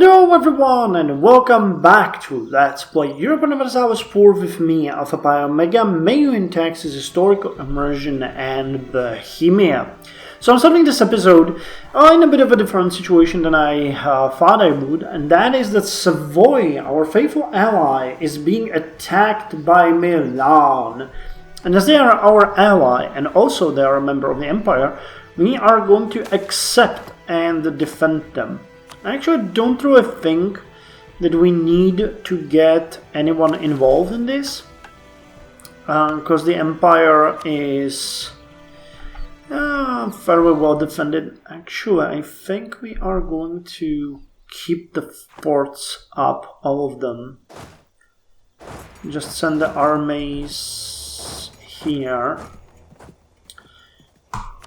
Hello everyone and welcome back to Let's Play Europa Universalis IV with me, Alfapiomega, Meiou and Taxes, Historical Immersion and Bohemia. So I'm starting this episode in a bit of a different situation than I thought I would, and that is that Savoy, our faithful ally, is being attacked by Milan. And as they are our ally and also they are a member of the Empire, we are going to accept and defend them. I actually don't really think that we need to get anyone involved in this, because the Empire is fairly well defended. Actually, I think we are going to keep the forts up, all of them. Just send the armies here.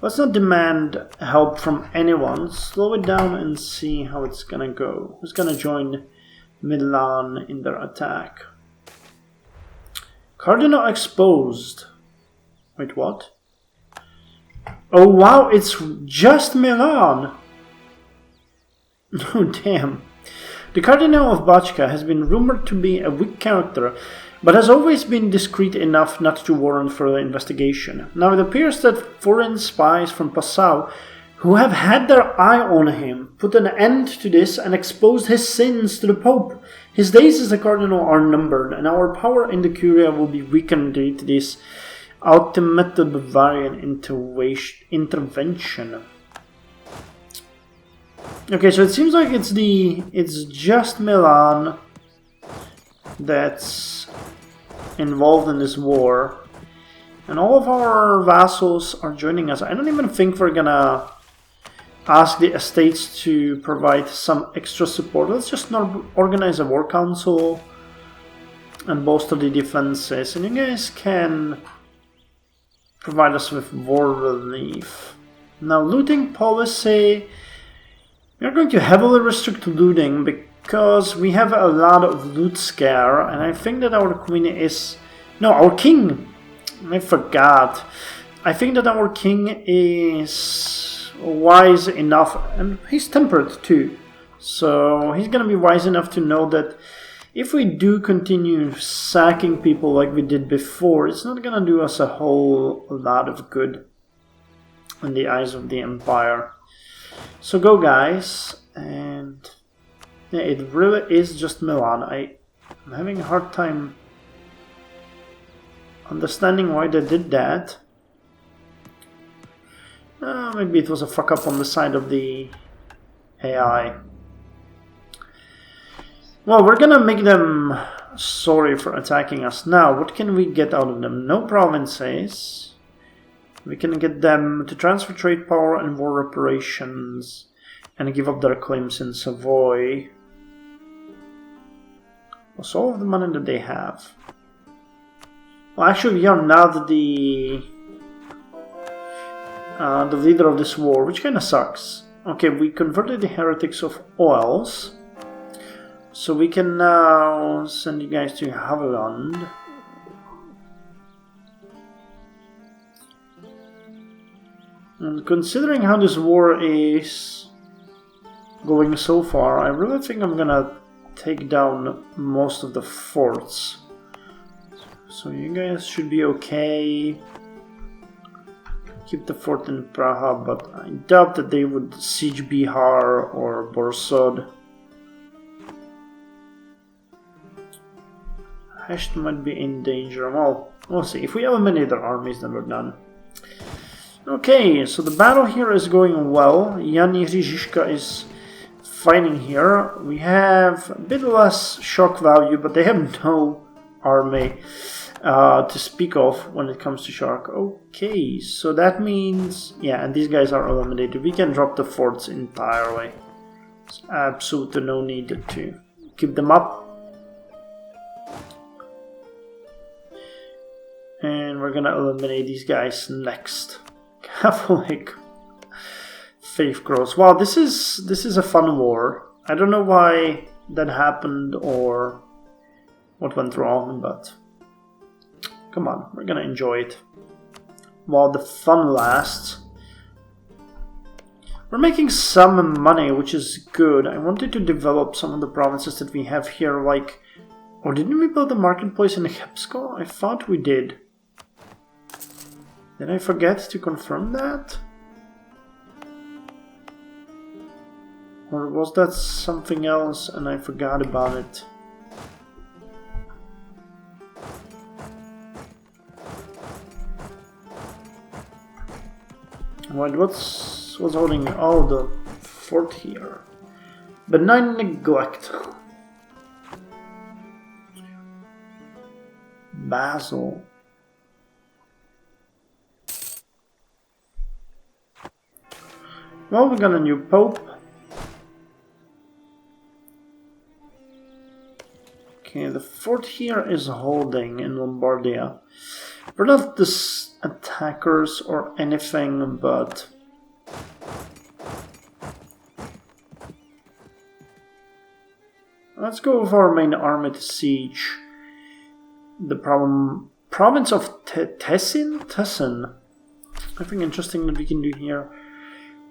Let's not demand help from anyone. Slow it down and see how it's gonna go. Who's gonna join Milan in their attack? Cardinal exposed. Wait, what? Oh wow, it's just Milan! Oh damn. The Cardinal of Bachka has been rumored to be a weak character, but has always been discreet enough not to warrant further investigation. Now it appears that foreign spies from Passau, who have had their eye on him, put an end to this and exposed his sins to the Pope. His days as a cardinal are numbered, and our power in the Curia will be weakened due to this ultimate Bavarian intervention. Okay, so it seems like it's just Milan that's involved in this war, and all of our vassals are joining us. I don't even think we're gonna ask the estates to provide some extra support. Let's just not organize a war council and bolster the defenses, and you guys can provide us with war relief. Now, looting policy, we are going to heavily restrict looting because we have a lot of loot scare, and I think that our queen is... No, our king! I forgot. I think that our king is wise enough, and he's temperate too. So he's gonna be wise enough to know that if we do continue sacking people like we did before, it's not gonna do us a whole lot of good in the eyes of the Empire. So go guys, and... yeah, it really is just Milan. I'm having a hard time understanding why they did that. Maybe it was a fuck up on the side of the AI. Well, we're gonna make them sorry for attacking us. Now, what can we get out of them? No provinces. We can get them to transfer trade power and war reparations and give up their claims in Savoy. What's all of the money that they have? Well, actually, we are not the leader of this war, which kind of sucks. Okay, we converted the heretics of oils, so we can now send you guys to Haviland. And considering how this war is going so far, I really think I'm gonna take down most of the forts. So you guys should be okay. Keep the fort in Praha, but I doubt that they would siege Bihar or Borsod. Hesht might be in danger. Well, we'll see. If we eliminate their armies, then we're done. Okay, so the battle here is going well. Jan Jiří Žižka is fighting here. We have a bit less shock value, but they have no army to speak of when it comes to shock. Okay, so that means... yeah, and these guys are eliminated. We can drop the forts entirely. There's absolutely no need to keep them up. And we're gonna eliminate these guys next. Catholic faith grows. Wow, this is a fun war. I don't know why that happened or what went wrong, but come on, we're gonna enjoy it while the fun lasts. We're making some money, which is good. I wanted to develop some of the provinces that we have here, like... Or didn't we build a marketplace in Hepsko? I thought we did. Did I forget to confirm that? Or was that something else and I forgot about it? Wait, what's holding? Oh, the fort here. Benign neglect. Basel. Well, we got a new pope. Okay, the fort here is holding in Lombardia. We're not the attackers or anything, but... Let's go with our main army to siege the province of Tessin? Tessin. Nothing interesting that we can do here.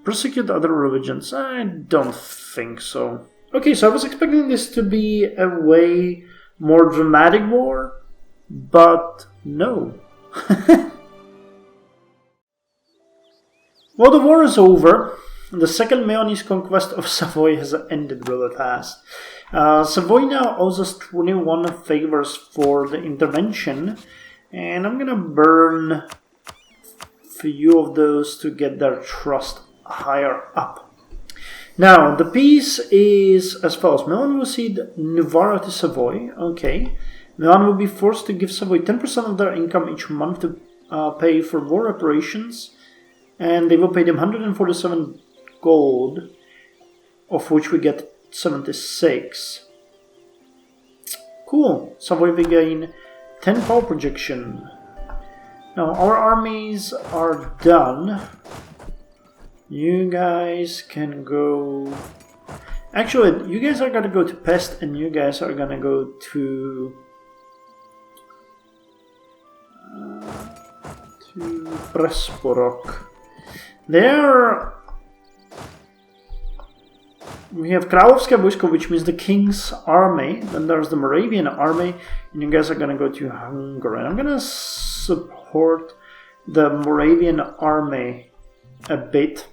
Persecute other religions? I don't think so. Okay, so I was expecting this to be a way more dramatic war, but no. Well, the war is over. The second Meionese conquest of Savoy has ended really fast. Savoy now owes us 21 favors for the intervention, and I'm gonna burn a few of those to get their trust higher up. Now, the peace is as follows. Milan will cede Novara to Savoy. Okay. Milan will be forced to give Savoy 10% of their income each month to pay for war reparations, and they will pay them 147 gold, of which we get 76. Cool. Savoy will gain 10 power projection. Now, our armies are done. You guys can go... Actually, you guys are gonna go to Pest, and you guys are gonna go to Presporok. There we have Kralowskie Wojsko, which means the king's army. Then there's the Moravian army, and you guys are gonna go to Hungary. And I'm gonna support the Moravian army a bit.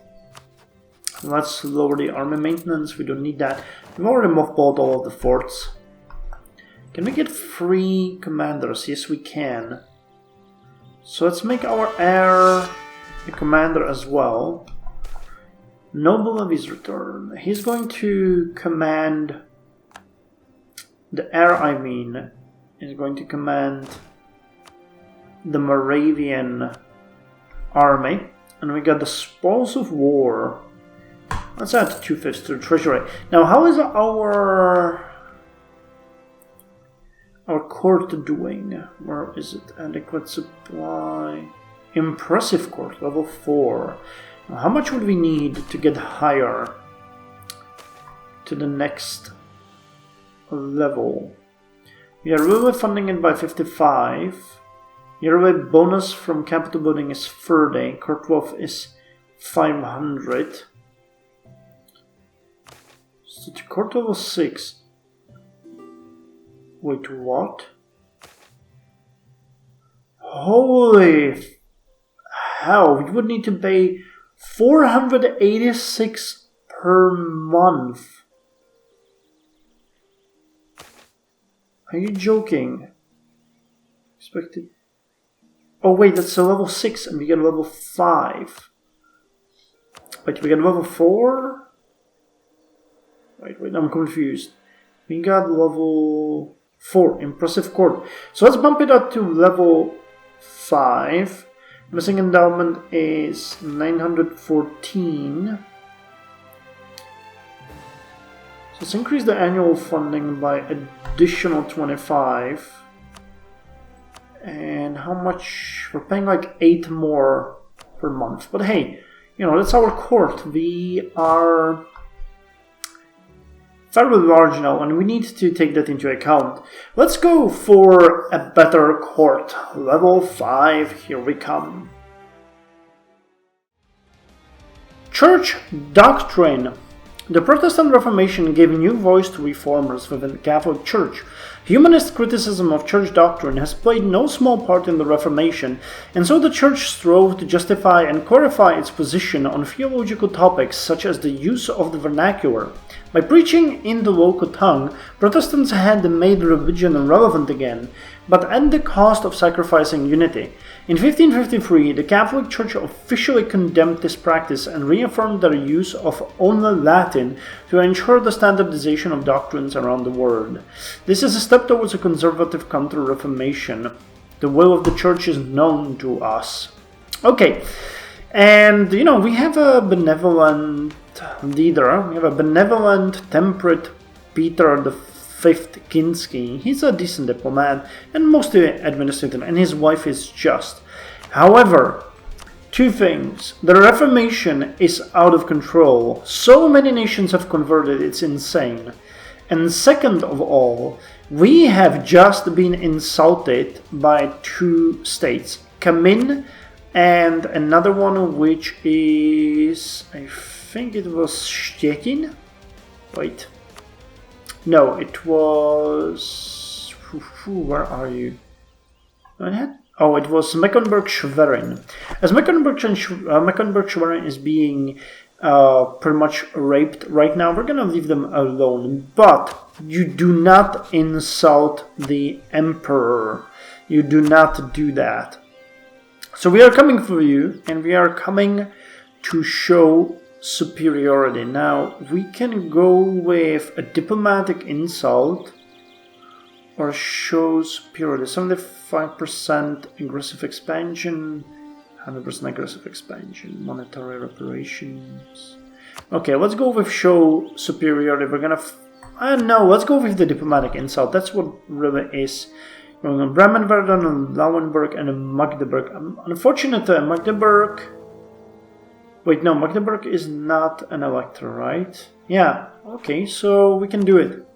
Let's lower the army maintenance. We don't need that. We've already mothballed all of the forts. Can we get 3 commanders? Yes, we can. So let's make our heir a commander as well. Noble levies return. He's going to command... The heir, I mean, is going to command the Moravian army. And we got the spoils of war. Let's add 2/5 to the treasury. Now, how is our court doing? Where is it? Adequate supply. Impressive court, level 4. Now, how much would we need to get higher to the next level? We are really funding it by 55. Yearly bonus from capital building is 30. Court wealth is 500. So to court level 6. Wait, what? Holy hell, we would need to pay 486 per month. Are you joking? Expected. Oh wait, that's a level 6 and we get a level 5. Wait, we get level 4? Wait, I'm confused. We got level 4, impressive court. So let's bump it up to level 5. Missing endowment is 914. So let's increase the annual funding by additional 25. And how much? We're paying like 8 more per month. But hey, you know, that's our court. We are fairly large now, and we need to take that into account. Let's go for a better court. Level 5, here we come. Church doctrine. The Protestant Reformation gave new voice to reformers within the Catholic Church. Humanist criticism of church doctrine has played no small part in the Reformation, and so the Church strove to justify and clarify its position on theological topics such as the use of the vernacular. By preaching in the local tongue, Protestants had made religion relevant again, but at the cost of sacrificing unity. In 1553, the Catholic Church officially condemned this practice and reaffirmed their use of only Latin to ensure the standardization of doctrines around the world. This is a step towards a conservative counter-reformation. The will of the Church is known to us. Okay, and we have a benevolent leader. We have a benevolent, temperate Peter the Fifth Kinski. He's a decent diplomat and mostly administrative, and his wife is just. However, two things. The Reformation is out of control. So many nations have converted, it's insane. And second of all, we have just been insulted by two states, Kamin and another one which is, I think it was Stettin. Wait. No, it was... Where are you? Oh, it was Mecklenburg-Schwerin. As Mecklenburg-Schwerin is being pretty much raped right now, we're gonna leave them alone. But you do not insult the Emperor. You do not do that. So we are coming for you, and we are coming to show superiority. Now, we can go with a diplomatic insult or show superiority. 75% aggressive expansion, 100% aggressive expansion, monetary reparations. Okay, let's go with show superiority. We're gonna... no, let's go with the diplomatic insult. That's what really is. We're going on Bremen, Verdun, Lauenburg, and Magdeburg. Unfortunately, Magdeburg... Wait, no, Magdeburg is not an elector, right? Yeah, okay, so we can do it.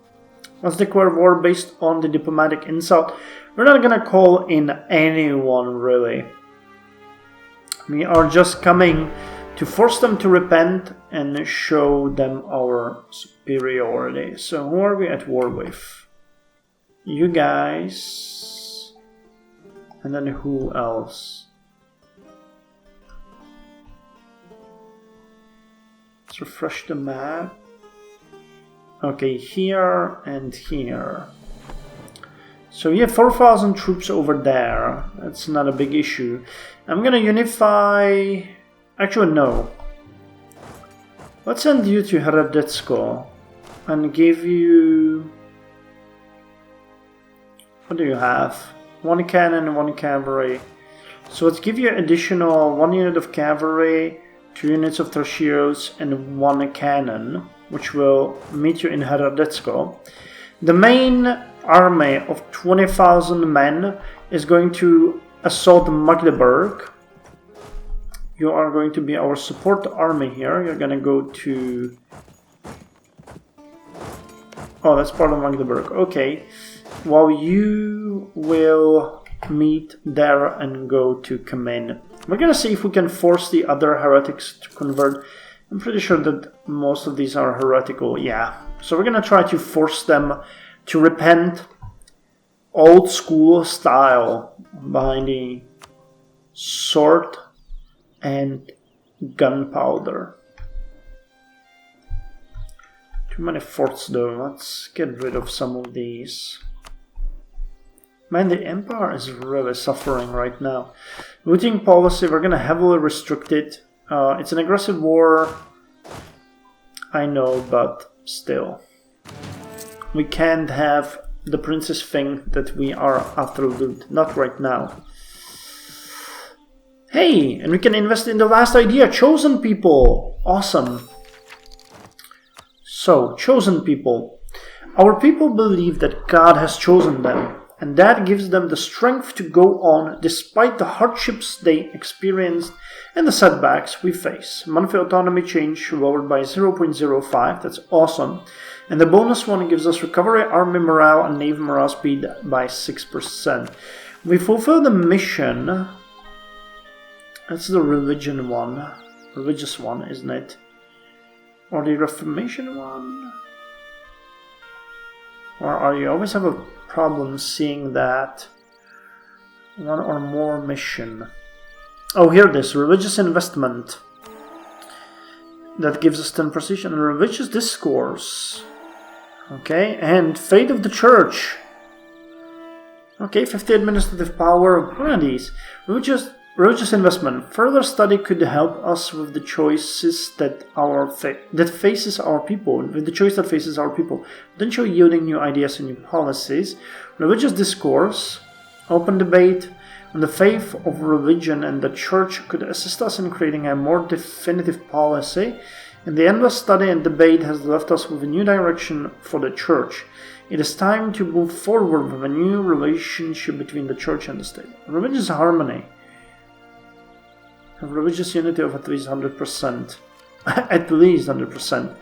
Let's declare war based on the diplomatic insult. We're not gonna call in anyone, really. We are just coming to force them to repent and show them our superiority. So who are we at war with? You guys. And then who else? Let's refresh the map. Okay, here and here. So you have 4,000 troops over there. That's not a big issue. I'm gonna unify... Actually, no. Let's send you to Hradecko and give you... What do you have? 1 cannon and 1 cavalry. So let's give you additional 1 unit of cavalry, 2 units of tertios, and 1 cannon, which will meet you in Hradecko. The main army of 20,000 men is going to assault Magdeburg. You are going to be our support army here. You're going to go to... Oh, that's part of Magdeburg. Okay. Well, you will meet there and go to Kamin. We're going to see if we can force the other heretics to convert. I'm pretty sure that most of these are heretical, yeah. So we're going to try to force them to repent old school style behind the sword and gunpowder. Too many forts though, let's get rid of some of these. Man, the Empire is really suffering right now. Looting policy, we're gonna heavily restrict it. It's an aggressive war, I know, but still. We can't have the princes think that we are after loot. Not right now. Hey, and we can invest in the last idea, chosen people. Awesome. So, chosen people. Our people believe that God has chosen them, and that gives them the strength to go on despite the hardships they experienced and the setbacks we face. Monthly autonomy change lowered by 0.05, that's awesome. And the bonus one gives us recovery, army morale, and navy morale speed by 6%. We fulfill the mission. That's the religion one. religious one, isn't it? Or the Reformation one? Or are you always have a problem seeing that? One or more mission. Oh, here it is. Religious investment. That gives us 10 precision. Religious discourse. Okay, and fate of the church. Okay, 50 administrative power. What are these? Religious investment. Further study could help us with the choices that faces our people. With the choice that faces our people. Potentially yielding new ideas and new policies. Religious discourse. Open debate on the faith of religion and the church could assist us in creating a more definitive policy. And the endless study and debate has left us with a new direction for the church. It is time to move forward with a new relationship between the church and the state. Religious harmony. Religious unity of at least 100%. At least 100%.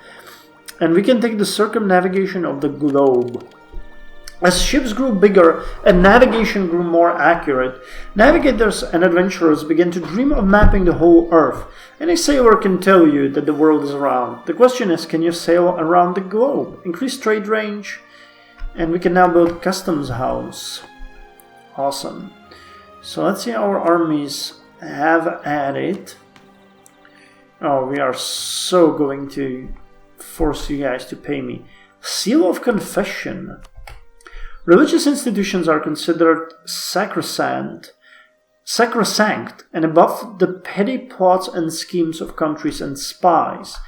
And we can take the circumnavigation of the globe. As ships grew bigger and navigation grew more accurate, navigators and adventurers began to dream of mapping the whole Earth. Any sailor can tell you that the world is round. The question is, can you sail around the globe? Increase trade range, and we can now build customs house. Awesome. So let's see our armies have added. Oh, we are so going to force you guys to pay me. Seal of confession. Religious institutions are considered sacrosanct and above the petty plots and schemes of countries and spies.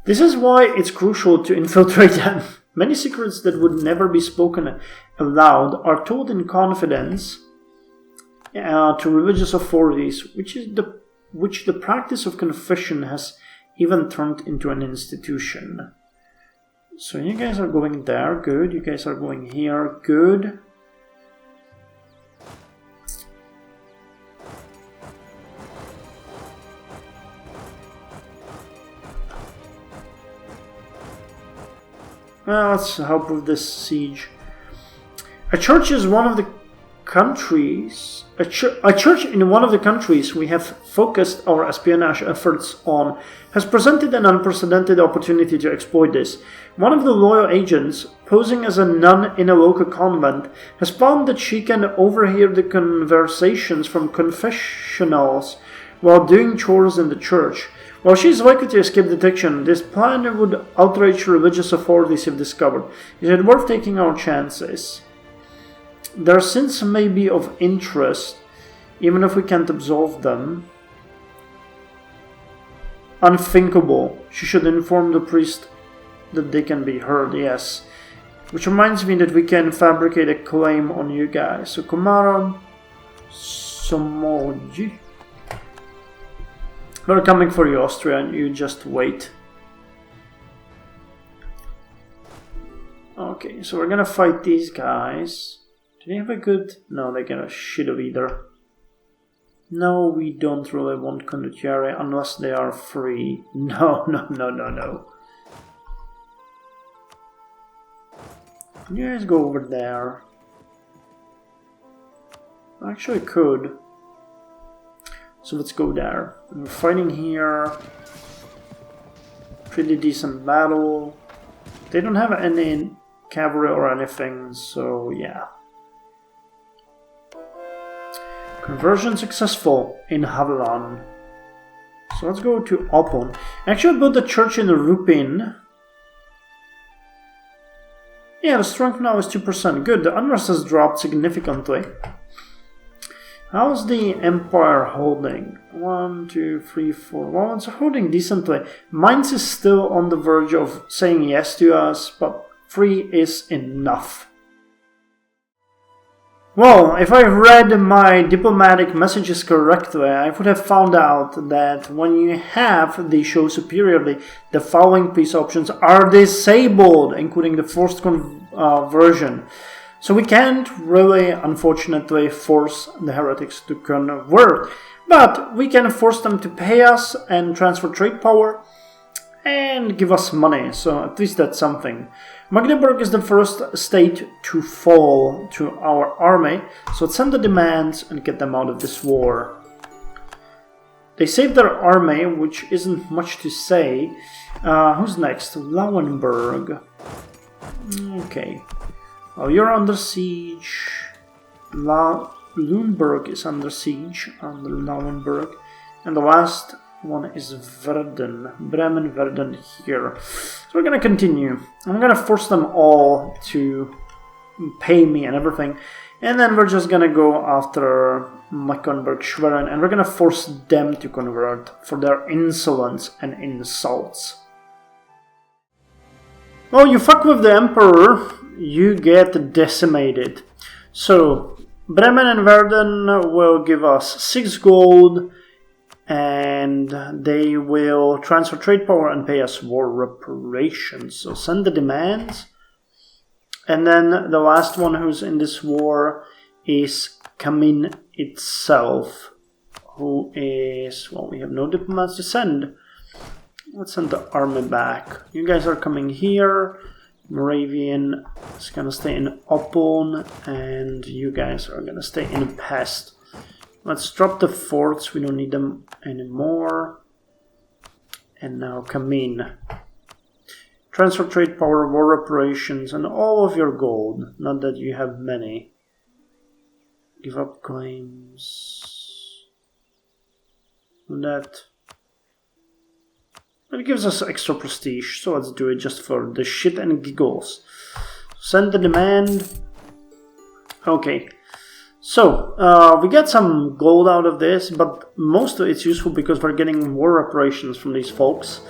This is why it's crucial to infiltrate them. Many secrets that would never be spoken aloud are told in confidence to religious authorities, which the practice of confession has even turned into an institution. So you guys are going there, good. You guys are going here, good. Well, let's help with this siege. A church is one of the countries. A church in one of the countries we have focused our espionage efforts on has presented an unprecedented opportunity to exploit this. One of the loyal agents, posing as a nun in a local convent, has found that she can overhear the conversations from confessionals while doing chores in the church. While she is likely to escape detection, this plan would outrage religious authorities if discovered. Is it worth taking our chances? Their sins may be of interest, even if we can't absolve them. Unthinkable. She should inform the priest that they can be heard, yes. Which reminds me that we can fabricate a claim on you guys. So, Komara Somoji. We're coming for you, Austria, and you just wait. Okay, so we're gonna fight these guys. Do they have a good... No, they got a shit of either. No, we don't really want Condottieri unless they are free. No. You guys go over there. Actually could. So let's go there. We're fighting here. Pretty decent battle. They don't have any cavalry or anything, so yeah. Conversion successful in Havilan. So let's go to Opon. Actually build a church in Rupin. Yeah, the strength now is 2%. Good, the unrest has dropped significantly. How's the Empire holding? 1, 2, 3, 4. Well, it's holding decently. Mainz is still on the verge of saying yes to us, but 3 is enough. Well, if I read my diplomatic messages correctly, I would have found out that when you have the show superiority, the following peace options are disabled, including the forced conversion. So we can't really, unfortunately, force the heretics to convert, but we can force them to pay us and transfer trade power and give us money, so at least that's something. Magdeburg is the first state to fall to our army, so let's send the demands and get them out of this war. they saved their army, which isn't much to say. Who's next? Lauenburg. Okay. Well, you're under siege. Lundberg is under siege, under Lauenburg. And the last one is Verden. Bremen, Verden here. So we're gonna continue. I'm gonna force them all to pay me and everything. And then we're just gonna go after Mecklenburg Schwerin and we're gonna force them to convert for their insolence and insults. Well, you fuck with the Emperor, you get decimated. So, Bremen and Verden will give us 6 gold and they will transfer trade power and pay us war reparations. So send the demands. And then the last one who's in this war is Kamin itself, who is, well, we have no diplomats to send. Let's send the army back. You guys are coming here. Moravian is gonna stay in Oppon, and you guys are gonna stay in Pest. Let's drop the forts, we don't need them anymore. And now Kamin. Transfer trade power, war reparations, and all of your gold. Not that you have many. Give up claims. That. It gives us extra prestige, so let's do it just for the shit and giggles. Send the demand. Okay. So, we get some gold out of this, but most of it's useful because we're getting war reparations from these folks.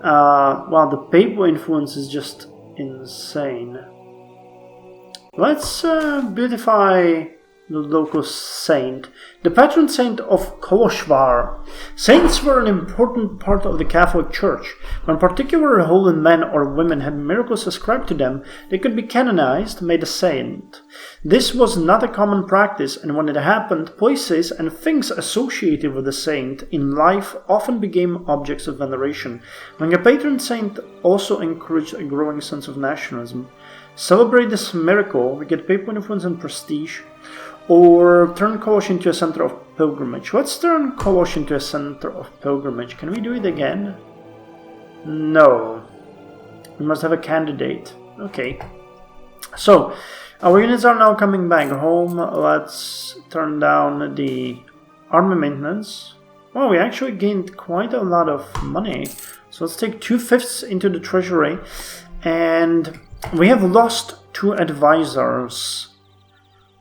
Wow, the papal influence is just insane. Let's beautify the local saint. The patron saint of Koloshvar. Saints were an important part of the Catholic Church. When particular holy men or women had miracles ascribed to them, they could be canonized, made a saint. This was not a common practice, and when it happened, places and things associated with the saint in life often became objects of veneration. When a patron saint also encouraged a growing sense of nationalism. Celebrate this miracle, we get papal influence and prestige, or turn Kolosh into a center of pilgrimage. Let's turn Kolosh into a center of pilgrimage. Can we do it again? No. We must have a candidate. Okay. So, our units are now coming back home. Let's turn down the army maintenance. Well, we actually gained quite a lot of money. So let's take 2/5 into the treasury. And we have lost 2 advisors.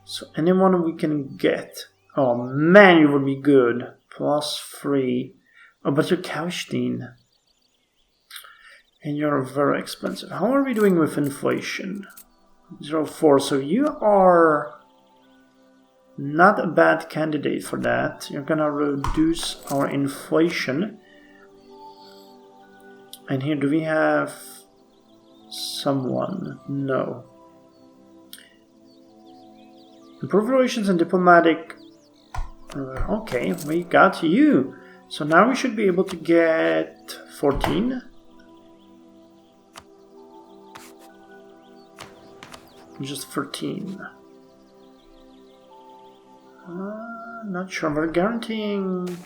So anyone we can get. Oh man, you would be good. +3. Oh, but you're Kaustein. And you're very expensive. How are we doing with inflation? 0.4. So you are not a bad candidate for that. You're gonna reduce our inflation. And here, do we have someone? No. Improve relations and diplomatic. Okay, we got you. So now we should be able to get 14. Just 13. Not sure. We're guaranteeing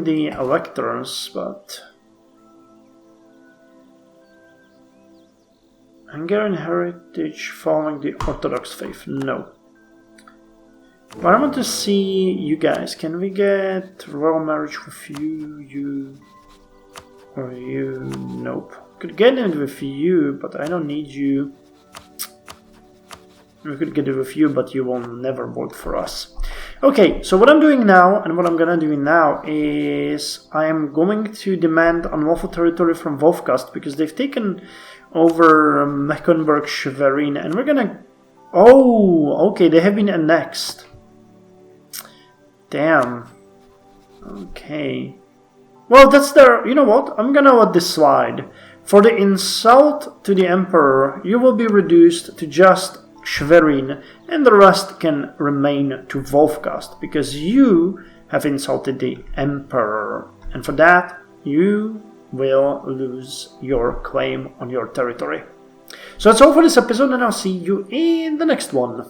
the electors, but Hungarian heritage following the Orthodox faith. No. But I want to see you guys. Can we get royal marriage with you, or you? Nope. Could get it with you, but I don't need you. We could get it with you, but you will never vote for us. Okay, so what I'm doing now, and what I'm gonna do now, is I am going to demand unlawful territory from Wolfgast, because they've taken over Mecklenburg Schwerin, and we're gonna... Oh, okay, they have been annexed. Damn. Okay. Well, that's their... You know what? I'm gonna let this slide. For the insult to the Emperor, you will be reduced to just Schwerin, and the rest can remain to Wolfgast, because you have insulted the Emperor. And for that, you will lose your claim on your territory. So that's all for this episode, and I'll see you in the next one.